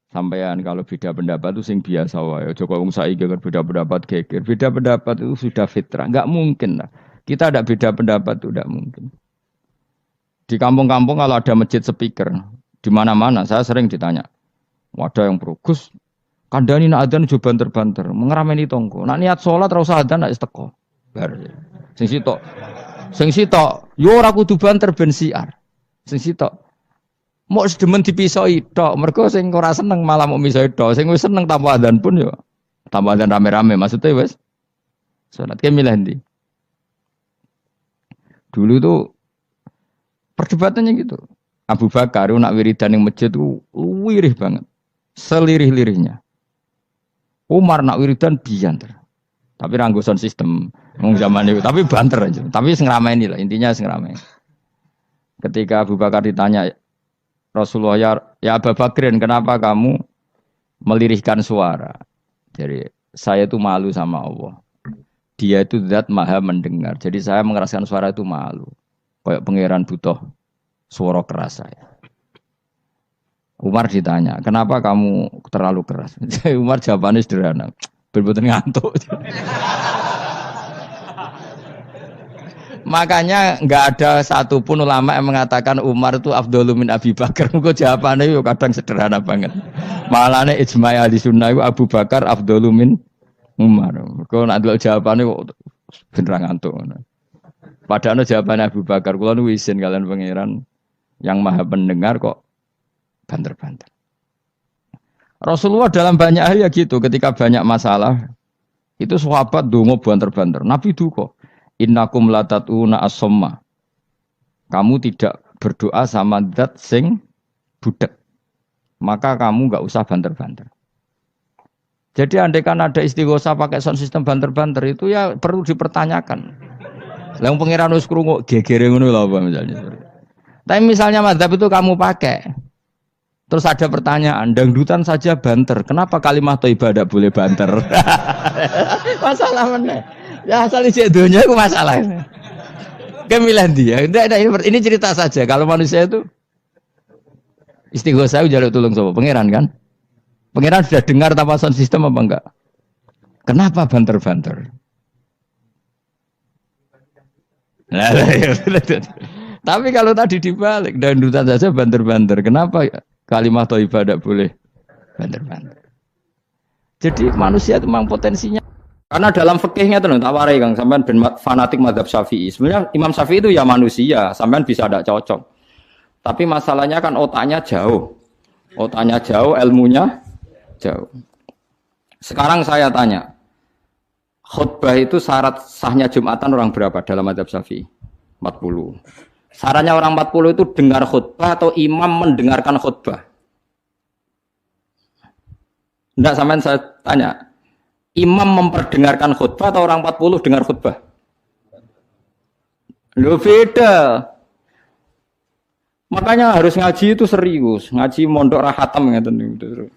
Sampean kalau beda pendapat itu sing biasa wae. Aja kok wong saiki kan beda pendapat geger. Beda pendapat itu sudah fitrah. Enggak mungkin lah. Kita ada beda pendapat itu enggak mungkin. Di kampung-kampung kalau ada masjid speaker, di mana-mana saya sering ditanya. Wadah yang perugus, kandani nak adzan juga banter-banter, mengerameni tonggo. Nak niat sholat ora usah adzan nak teko. Bar. Sing sitok. Sing sitok, yo ora kudu banter ben siar. Sing sitok. Mau sedemen dipisoi tok, mergo sing ora seneng malah mau misoi tok, sing wis seneng tanpa adzan pun yo tanpa adzan rame-rame maksudnya wis salat ke milih ndi. Dulu tuh perdebatannya gitu. Abu Bakar nak wiridan ning masjid tuh wirih banget. Selirih-lirihnya. Umar nak wiridan bianter. Tapi ranggo sound system wong zaman itu, tapi banter aja. Tapi sing ngrameni lah, intinya sing ngrameni. Ketika Abu Bakar ditanya Rasulullah ya Abu Bakrin kenapa kamu melirihkan suara? Jadi saya itu malu sama Allah. Dia itu zat maha mendengar. Jadi saya mengeraskan suara itu malu. Kayak pangeran butuh suara keras saya. Umar ditanya, kenapa kamu terlalu keras? Umar jawabannya sederhana. Bener-bener ngantuk. Makanya enggak ada satupun ulama yang mengatakan Umar itu afdhalu min Abi Bakar. Muga jawabannya yo kadang sederhana banget. Malane ijma' ahli sunnah itu Abu Bakar afdhalu min Umar. Kok nek ndelok jawabane kok bener ngantuk. Padahal jawabannya Abu Bakar kula nu isin kalian pangeran yang maha pendengar kok banter-banter. Rasulullah dalam banyak hal ya gitu, ketika banyak masalah itu sahabat donga banter-banter. Nabi duka innakum latatuna as-somma. Kamu tidak berdoa sama zat sing budek. Maka kamu enggak usah banter-banter. Jadi andaikan ada istighosah pakai sound system banter-banter itu ya perlu dipertanyakan. Lah pangeran wis krungu gegere ngono lho apa misalnya. Tapi misalnya mazhab itu kamu pakai. Terus ada pertanyaan, dangdutan saja banter. Kenapa kalimat thayyibah tidak boleh banter? Masalah mana? Ya asal isi dunia itu masalah. Kemilan dia. Ini cerita saja. Kalau manusia itu istighosah jaluk tulung sama pangeran kan? Pangeran sudah dengar tanpa sound system apa enggak? Kenapa banter-banter? Nah, tapi kalau tadi dibalik dangdutan saja banter-banter. Kenapa kalimat thayyibah tidak boleh banter-banter? Jadi manusia itu memang potensinya. Karena dalam fikihnya itu tak warai Kang, sampean ben fanatik mazhab Syafi'i. Sebenarnya Imam Syafi'i itu ya manusia, sampean bisa tidak cocok. Tapi masalahnya kan otaknya jauh. Otaknya jauh, ilmunya jauh. Sekarang saya tanya, khutbah itu syarat sahnya Jumatan orang berapa dalam mazhab Syafi'i? 40. Syaratnya orang 40 itu dengar khutbah atau imam mendengarkan khutbah? Enggak, sampean saya tanya. Imam memperdengarkan khutbah atau orang 40 dengar khutbah? Loh beda. Makanya harus ngaji itu serius. Ngaji mondok rahatam gitu.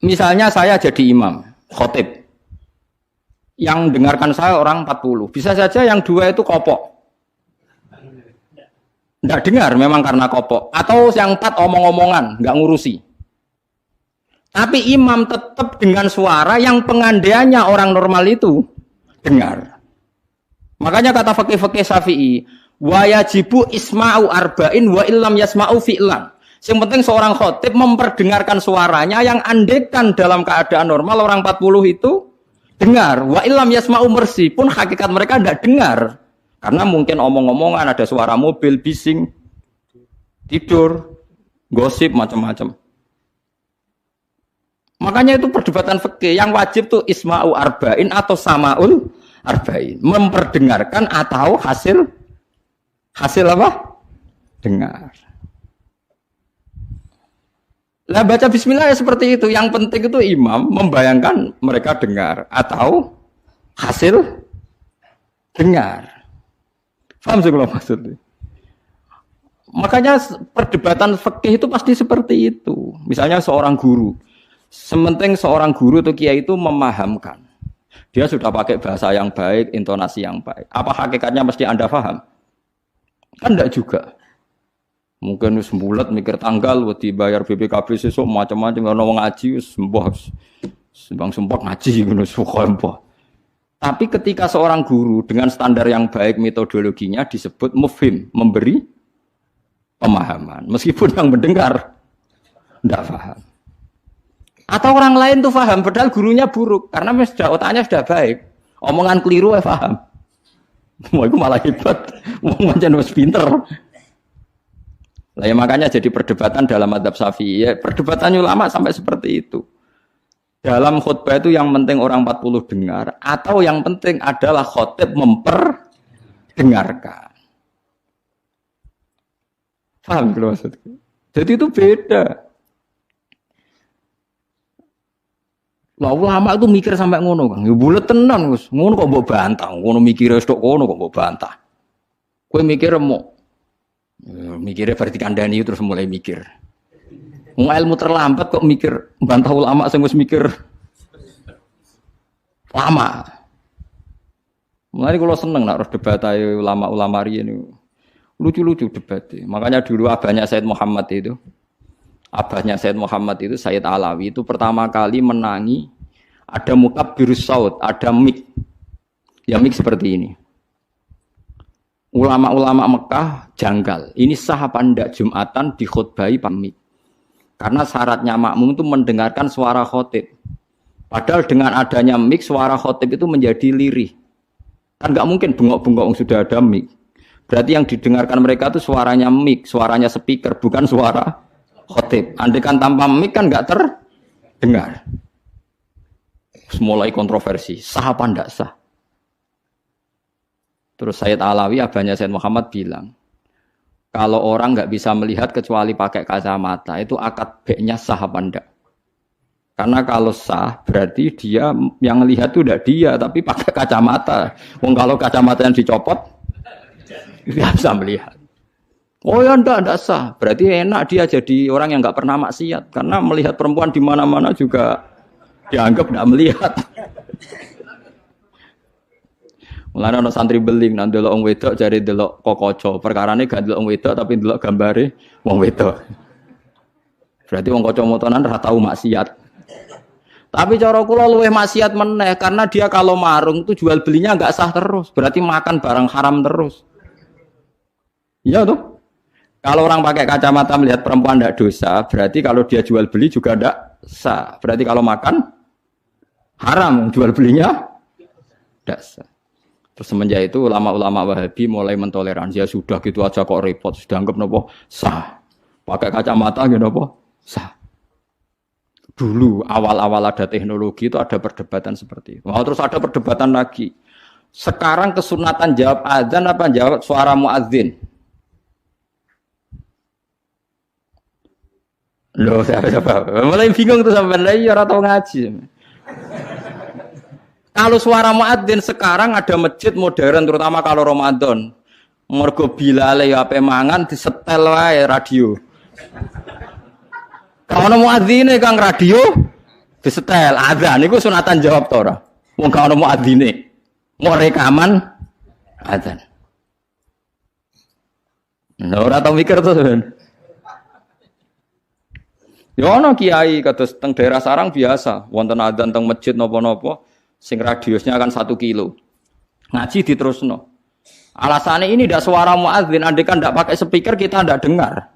Misalnya saya jadi imam, khotib. Yang dengarkan saya orang 40. Bisa saja yang dua itu kopok. Enggak dengar memang karena kopok. Atau yang 4 omong-omongan, enggak ngurusi. Tapi imam tetap dengan suara yang pengandaiannya orang normal itu dengar. Makanya kata fikih-fikih Syafi'i, wa yajibu isma'u arba'in wa illam yasma'u fi'lan. Yang penting seorang khotib memperdengarkan suaranya yang andekan dalam keadaan normal orang 40 itu dengar. Wa illam yasma'u mersi pun hakikat mereka tidak dengar. Karena mungkin omong-omongan, ada suara mobil, bising, tidur, gosip, macam-macam. Makanya itu perdebatan fikih yang wajib tuh isma'u arba'in atau sama'ul arba'in, memperdengarkan atau hasil apa? Dengar. Lah baca bismillah ya seperti itu. Yang penting itu imam membayangkan mereka dengar atau hasil dengar. Paham sih kalau maksudnya? Makanya perdebatan fikih itu pasti seperti itu. Misalnya seorang guru. Sementing seorang guru atau kiai itu memahamkan. Dia sudah pakai bahasa yang baik, intonasi yang baik. Apa hakikatnya mesti Anda paham? Kan enggak juga. Mungkin wis bulet mikir tanggal wedi bayar BPKB sesuk macam-macam ana wong ngaji wis mbah. Sembang sumpah ngaji ngono mbah. Tapi ketika seorang guru dengan standar yang baik metodologinya disebut mufhim, memberi pemahaman. Meskipun yang mendengar tidak paham. Atau orang lain tuh paham, padahal gurunya buruk. Karena otaknya sudah baik. Omongan keliru paham. Wah, itu malah hebat. Macam wis pinter. Lah ya makanya jadi perdebatan dalam madzhab Syafi'i. Ya, perdebatan ulama sampai seperti itu. Dalam khutbah itu yang penting orang 40 dengar atau yang penting adalah khotib memperdengarkan. Paham gitu maksudku? Jadi itu beda. Lah ulama itu mikir sampai ngono, Kang. Ya bulet tenan, Gus. Ngono kok mbok bantah. Ngono mikire tok ngono kok mbok bantah. Kowe mikir mau mikirnya berarti kandani terus mulai mikir. Mau ilmu terlambat kok mikir bantah ulama sing wis mikir lama. Mulai kalau seneng nak harus debat ayo ulama-ulama riyen lucu-lucu debatnya. Makanya dulu abahnya Said Muhammad itu Said Alawi itu pertama kali menangi ada mukabbirus saut, ada mik. Ya mik seperti ini. Ulama-ulama Mekah janggal. Ini sah apa ndak Jumatan dikhutbahi pamit. Karena syaratnya makmum itu mendengarkan suara khotib. Padahal dengan adanya mik suara khotib itu menjadi lirih. Kan nggak mungkin bengok-bengok sudah ada mik. Berarti yang didengarkan mereka itu suaranya mik, suaranya speaker, bukan suara khotib. Andai kan tanpa mik kan nggak terdengar. Mulai kontroversi, sah apa ndak sah? Terus Sayyid Alawi, abahnya Sayyid Muhammad bilang, kalau orang nggak bisa melihat kecuali pakai kacamata, itu akad baiknya sah apa enggak? Karena kalau sah, berarti dia yang lihat itu tidak dia, tapi pakai kacamata. Wong kalau kacamata yang dicopot, dia bisa melihat. Oh ya enggak sah. Berarti enak dia jadi orang yang nggak pernah maksiat. Karena melihat perempuan di mana-mana juga dianggap tidak melihat. Mulane ana santri beling nang delok wong wedok jare delok kokoco. Perkarane gak delok wong wedok tapi delok gambare wong wedok. Berarti wong kacamataan ora tau maksiat. Tapi cara kula luwih maksiat meneh karena dia kalau marung itu jual belinya enggak sah terus. Berarti makan barang haram terus. Iya tuh. Kalau orang pakai kacamata melihat perempuan enggak dosa, berarti kalau dia jual beli juga enggak sah. Berarti kalau makan haram, jual belinya enggak sah. Terus semenjak itu ulama-ulama Wahabi mulai mentoleransi, ya sudah gitu aja kok repot, sudah anggap nopo sah. Pakai kacamata gitu nopo sah. Dulu awal-awal ada teknologi itu ada perdebatan seperti itu. Oh, terus ada perdebatan lagi. Sekarang kesunatan jawab azan apa jawab suara muadzin? Loh, siapa? Mulai bingung tuh sampai lagi orang tahu ngaji. Kalau suara muadzin sekarang ada masjid modern terutama kalau Ramadan. Mergo bilale ya ape mangan disetel wae radio. Kalau muadzine Kang radio disetel azan niku sunatan jawab to ora? Wong gak ono muadzine. Mau rekaman azan. Nah, ora tau mikir to, Ben. Ya ono kiai kados teng daerah sarang biasa, wonten azan teng masjid napa-napa. Sing radiusnya kan 1 kilo. Ngaji diterusno. Alasannya ini tidak suara muadzin, andai kan tidak pakai speaker kita tidak dengar.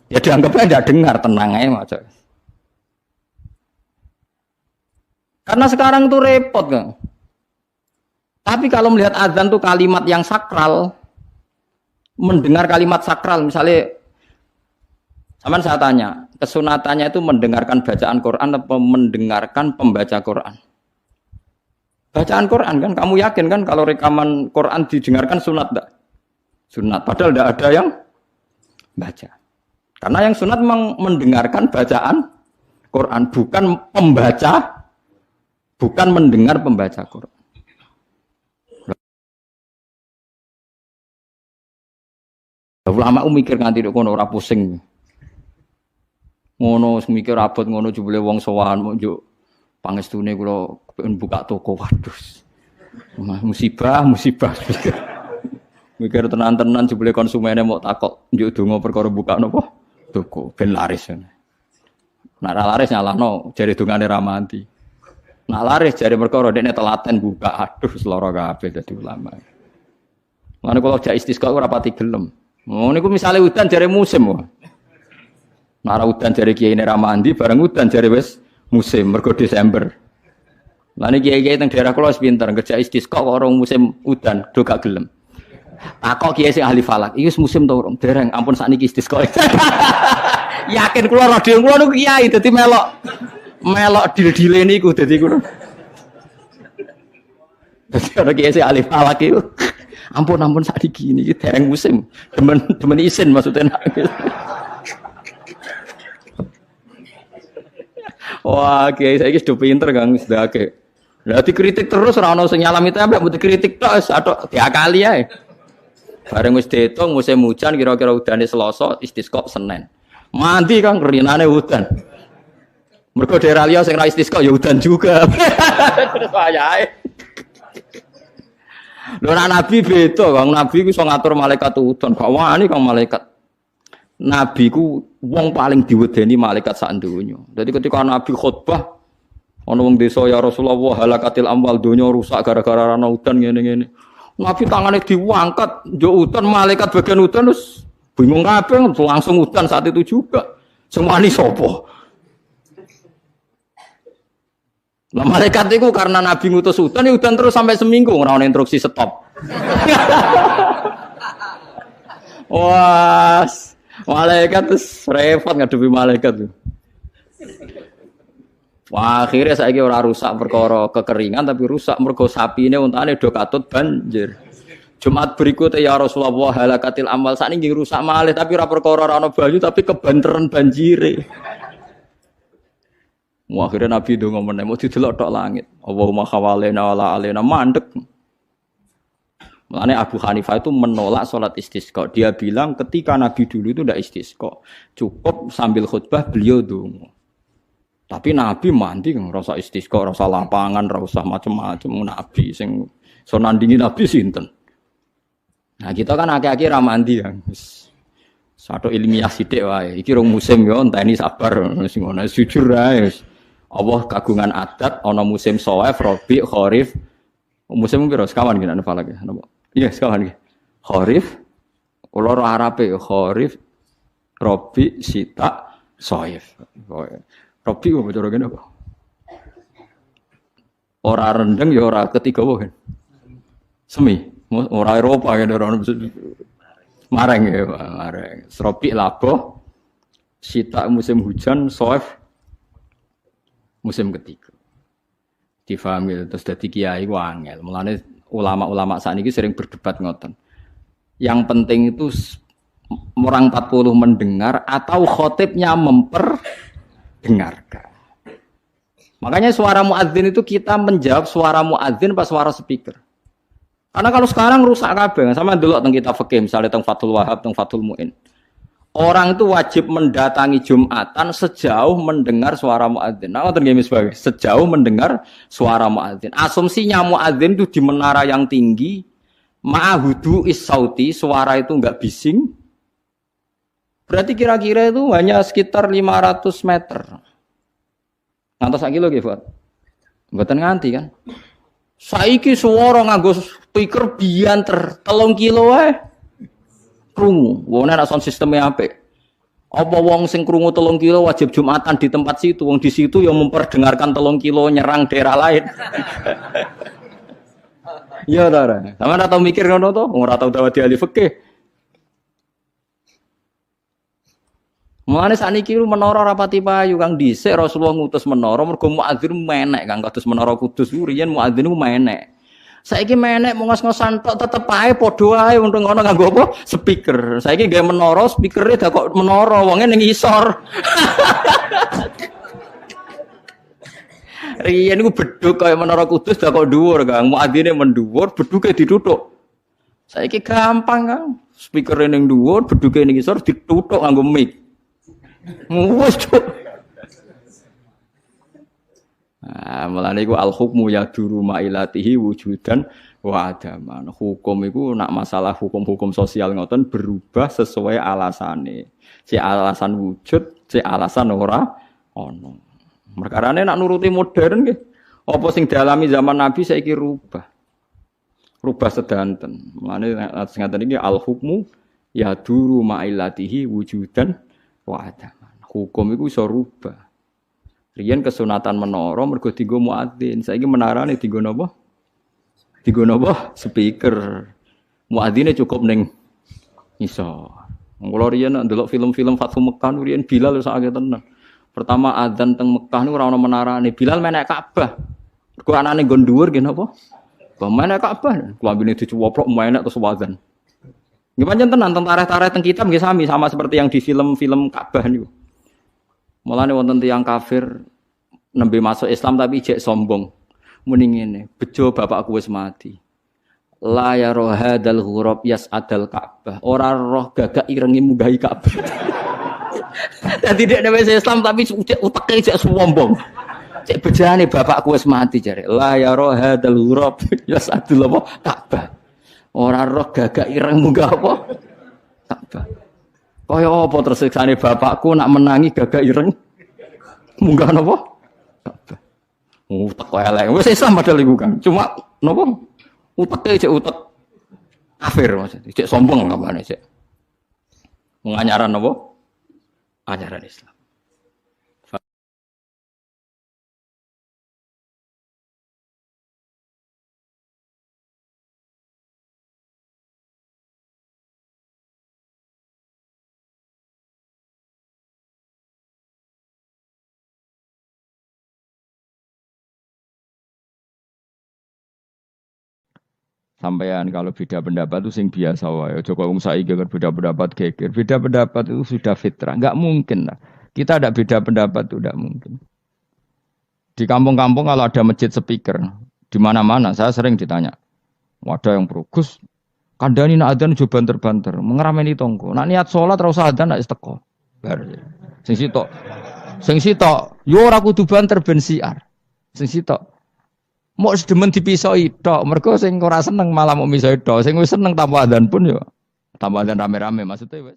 Ya dianggapnya tidak dengar, tenang aja macam. Karena sekarang tuh repot kan. Tapi kalau melihat azan tuh kalimat yang sakral, mendengar kalimat sakral, misalnya, sama saya tanya, kesunatannya itu mendengarkan bacaan Quran atau mendengarkan pembaca Quran? Bacaan Quran kan, kamu yakin kan kalau rekaman Quran didengarkan sunat enggak? Sunat, padahal tidak ada yang baca. Karena yang sunat memang mendengarkan bacaan Quran, bukan pembaca, bukan mendengar pembaca Quran. Ulama mikir nganti kono ora pusing. Ngono mikir abot ngono jebule wong sowan njuk pangestune kula pengen buka toko, waduh. Musibah. Mikir tenan-tenan jebule konsumennya mau takok njuk donga perkara buka napa? Toko ben laris. Nak laris nyalahno jare dongane ra mandi. Nak laris jare perkara dekne telaten buka. Aduh seloro kabeh dadi ulama. Lan kula jak istisqa ora pati gelem. Oh niku misale udan jare musim wae. Nak udan jare kiyaine ra mandi bareng udan jare wis musim mergo Desember. Lah niki kiai-kiai teng daerah kula wis pinter kerja istisqa kok orang musim udan do gak gelem. Takok kiai sing ahli falak, iki musim to urung? Dereng, ampun sakniki istisqa. Yakin kula radio kula niku kiai dadi melok dil-dile niku dadi kula. Dadi ora kiai sing ahli falak iku. Ampun sakniki niki dereng musim. Demen isin maksudnya. Wah, kiai saiki sudah pinter Kang sedake. Lah dikritik terus ora ono sing nyalami tempe, mbok dikritik tok atok diakali ae. Bareng wis diitung musim hujan kira-kira udane Selasa, istisqa Senin. Mandi Kang rinane udan. Mergo daerah liya sing ra istisqa ya udan juga. Terus wayahe. Lho Nabi beda, Kang. Nabi ku iso ngatur malaikat udan. Gak wani Kang malaikat. Nabi ku wong paling diwedeni malaikat sak donya. Dadi ketika Nabi khutbah ana wong desa ya Rasulullah halakatil amwal donya rusak gara-gara ana udan ngene-ngene. Nabi tangane diangkat njuk udan malaikat bagian udan terus bingung kabeh langsung udan saat itu juga. Semua ini sapa? Lah malaikat itu karena Nabi ngutus udan ya udan terus sampai seminggu ora ono instruksi stop. Wah, malaikat terus repot ngadepi malaikat. Wah, akhirnya saiki ora rusak perkara kekeringan tapi rusak mergo sapine untane do katut banjir. Jumat berikutnya ya Rasulullah halakatil amal sakniki rusak malih tapi ora perkara ora ana banyu tapi kebanteran banjire. Wah, akhirnya Nabi ndonga meneh mau didelok tok langit. Allahumma khawalena wala alena mandek. Makanya Abu Hanifah itu menolak sholat istisqa. Dia bilang ketika Nabi dulu itu tidak istisqa. Cukup sambil khutbah beliau donga. Tapi Nabi mandi kan rasa istisqa, rasa lapangan, rasa macam-macam Nabi sing so nandingi Nabi sinten. Nah, kita kan akeh-akeh ra mandi kan. Satu ilmiah sithik wae. Iki rong musim yo enteni sabar sing ngono jujur ae. Allah kagungan adat ana musim Shawaif, Rabi, Kharif. Musim piro sekawan iki nek falak ya. Iya, sekawan iki. Kharif kula ora Arabe Kharif, Rabi, Sita, Shawaif. Rabi kok cara kene apa? Ora rendeng ya ora ketiga wae. Semi, ora Eropa ya ora mareng ya, mareng. Rabi labuh, Sita musim hujan, Shawaif musim ketiga. Difahami terus dadi kiai ku angel. Mulane ulama-ulama sakniki sering berdebat ngoten. Yang penting itu orang 40 mendengar atau khotibnya memperdengarkan. Makanya suara muadzin itu kita menjawab suara muadzin pas suara speaker. Karena kalau sekarang rusak kabeh, sama delok teng kitab fikih misalnya teng Fathul Wahhab, teng Fathul Muin. Orang itu wajib mendatangi Jumatan sejauh mendengar suara muadzin. Nah, ngoten nggih sebagai sejauh mendengar suara muadzin. Asumsinya muadzin itu di menara yang tinggi, ma'hudu is-sauti, suara itu enggak bising. Berarti kira-kira itu hanya sekitar 500 meter. Ngantos sak kilo nggih, Pak? Mboten nganti kan. Saiki suara nganggo speaker bianter 3 kilo wae. Krungu, wong nek sound sistemnya apik. Apa wong sing krungu 3 kilo wajib Jumatan di tempat situ, wong di situ yang memperdengarkan 3 kilo nyerang daerah lain. Iya ta ora? Sampeyan ora tau mikir ngono to? Ora tau dawuh ahli fikih. Mulane sakniki menara rapati payu Kang dhisik Rasulullah ngutus menara mergo muadzin menek Kang kados menara Kudus riyen muadzin ku menek. Saiki menek mau ngos-ngosan tok tetep ae padha ae wong ngono nganggo apa? Speaker. Saiki gawe menara, speakere dak kok menara, wonge ning isor. Riyen niku bedhug kaya menara Kudus dak kok dhuwur, Kang. Muadzine mendhuwur, bedhuge dituthuk. Saiki gampang, Kang. Speakere ning dhuwur, bedhuge ning isor dituthuk nganggo mic. Wes cuk. Nah, mulane iku al hukmu yaduru mailatihi wujudan Wa adaman. Hukum itu nak masalah hukum-hukum sosial ngoten berubah sesuai alasane. Si alasan wujud, si alasan ora ono. Perkarane nak nuruti modern nggih. Apa sing dialami zaman Nabi saiki rubah. Rubah sedanten. Mulane atus ngaten iki al hukmu ya duru ma'ilatihi wujudan wa adaman. Hukum iku iso rubah. Riyen kesunatan menara mergo dienggo muadzin. Saiki menarane dienggo napa? Dienggo napa? Speaker. Muadzine cukup ning iso. Kula riyen ndelok film-film Fathu Mekah riyen Bilal wis akeh tenan. Pertama adzan teng Mekah niku ora ono menarane. Bilal menek Ka'bah. Mergo anane nggon dhuwur nggih napa? Menek Ka'bah. Klambine dicuwoplok menek terus adzan. Nggih pancen tenan tentara-tentara teng kitab nggih sami sama seperti yang di film-film Ka'bah niku. Mulane wonten tiyang kafir nembe masuk Islam tapi ijek sombong. Muni ngene, bejo bapakku wis mati. La ya rohadal ghurab yas'adal Ka'bah. Ora roh gagak irengi munggahi Ka'bah. Dadi nek wis Islam tapi uteke ijek sombong. Cek bejane bapakku wis mati jare. La ya rohadal ghurab yas'adul Ka'bah. Ora roh gagak ireng munggah apa? Ka'bah. Kaya apa tersiksane bapakku nak menangi gagak ireng munggah napa? Ka'bah. Utek elek. Wis Islam padahal iku kan. Cuma napa? Uteke cek utek kafir maksudnya. Cek sombong kampane cek. Menganyaran napa? Ajaran Islam. Sampean kalau beda pendapat itu sing biasa wae. Aja kok wong saiki beda pendapat geger. Beda pendapat itu sudah fitrah. Enggak mungkin lah. Kita ada beda pendapat itu enggak mungkin. Di kampung-kampung kalau ada masjid speaker, di mana-mana saya sering ditanya. Wadah yang berugus, kandani nak adzan jo banter-banter, mengerameni tonggo. Nak niat salat ora usah adzan nak teko. Bar. Sing sitok. Sing sitok, yo ora kudu banter ben siar. Sing sitok mau sedemen dipisoi tok, mergo sing ora seneng malah mau misoi tok, sing wis seneng tambah adzan pun yo tambah adzan rame-rame maksudnya wis